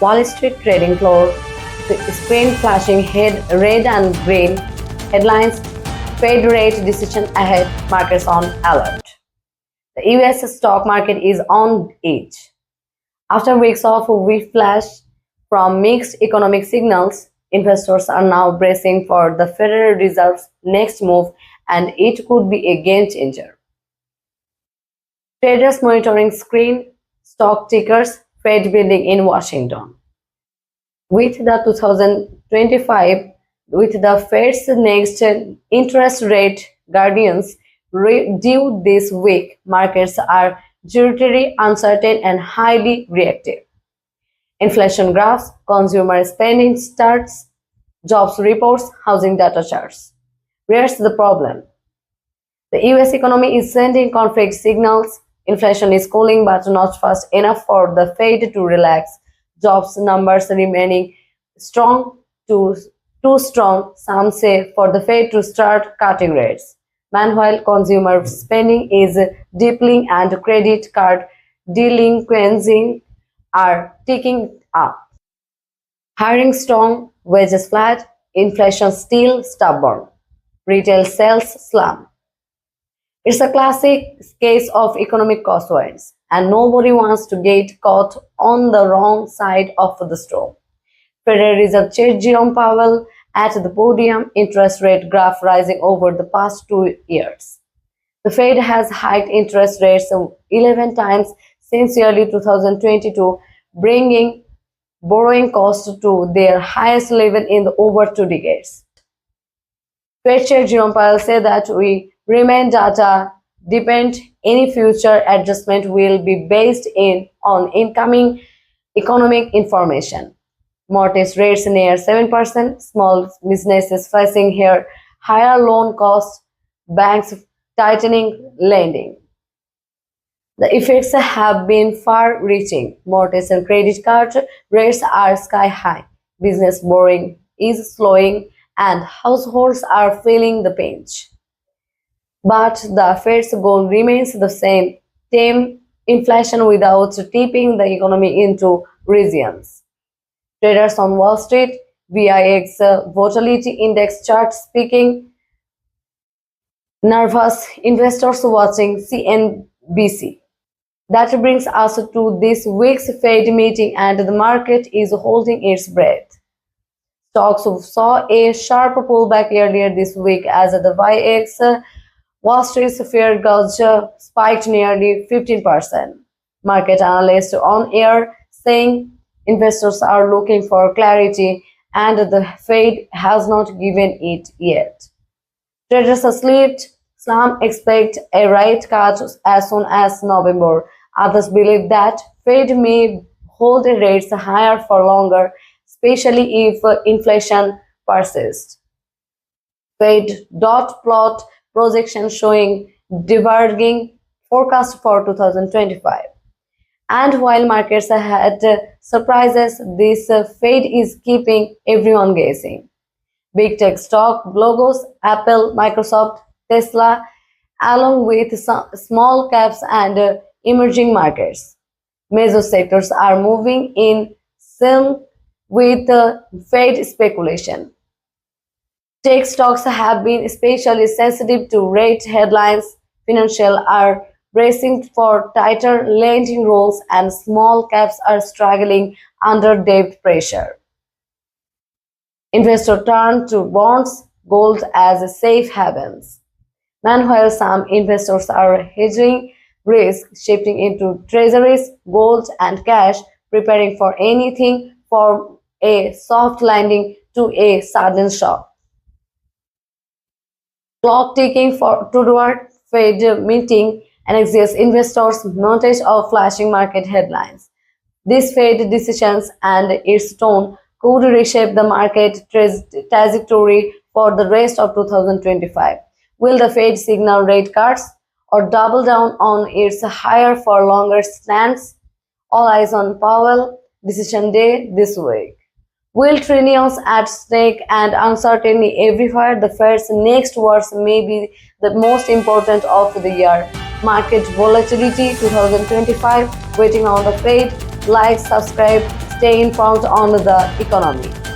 Wall Street trading floor, screen flashing red and green headlines, Fed rate decision ahead, markets on alert. The US stock market is on edge. After weeks of whiplash from mixed economic signals, investors are now bracing for the Federal Reserve's next move, and it could be a game changer. Traders monitoring screen, stock tickers, Fed building in Washington. With the 2025, with the Fed's next interest rate guidance due this week, markets are jittery, uncertain, and highly reactive. Inflation graphs, consumer spending stats, jobs reports, housing data charts. Where's the problem? The US economy is sending conflict signals. Inflation is cooling but not fast enough for the Fed to relax. Jobs numbers remaining strong, too strong, some say, for the Fed to start cutting rates. Meanwhile, consumer spending is dipping and credit card delinquencies are ticking up. Hiring strong, wages flat, inflation still stubborn. Retail sales slump. It's a classic case of economic crosswinds, and nobody wants to get caught on the wrong side of the storm. Federal Reserve Chair Jerome Powell at the podium, interest rate graph rising over the past 2 years. The Fed has hiked interest rates 11 times since early 2022, bringing borrowing costs to their highest level in over 2 decades. Fed Chair Jerome Powell said that we remain data dependent. Any future adjustment will be based on incoming economic information. Mortgage rates near 7%, small businesses facing here higher loan costs, banks tightening lending. The effects have been far-reaching. Mortgage and credit card rates are sky high. Business borrowing is slowing, and households are feeling the pinch. But the Fed's goal remains the same: tame inflation without tipping the economy into resilience. Traders on Wall Street, VIX Volatility Index chart speaking, nervous investors watching CNBC. That brings us to this week's Fed meeting, and the market is holding its breath. Stocks saw a sharp pullback earlier this week as the VIX Wall Street's fear gauge spiked nearly 15%. Market analysts on air saying investors are looking for clarity, and the Fed has not given it yet. Traders some expect a rate cut as soon as November. Others believe that Fed may hold rates higher for longer, especially if inflation persists. Fed dot plot projection showing diverging forecast for 2025. And while markets had surprises, this Fed is keeping everyone guessing. Big tech stock logos, Apple, Microsoft, Tesla, along with some small caps and emerging markets. Major sectors are moving in sync with Fed speculation. Tech stocks have been especially sensitive to rate headlines. Financial are bracing for tighter lending rules, and small caps are struggling under debt pressure. Investors turn to bonds, gold as safe havens. Meanwhile, some investors are hedging risk, shifting into treasuries, gold, and cash, preparing for anything from a soft landing to a sudden shock. Clock ticking toward Fed meeting anxious investors' notice of flashing market headlines. This Fed decisions and its tone could reshape the market trajectory for the rest of 2025. Will the Fed signal rate cuts or double down on its higher for longer stance? All eyes on Powell decision day this week. Will trillions at stake and uncertainty everywhere, the Fed's next words may be the most important of the year. Market volatility 2025, waiting on the Fed. Like, subscribe, stay informed on the economy.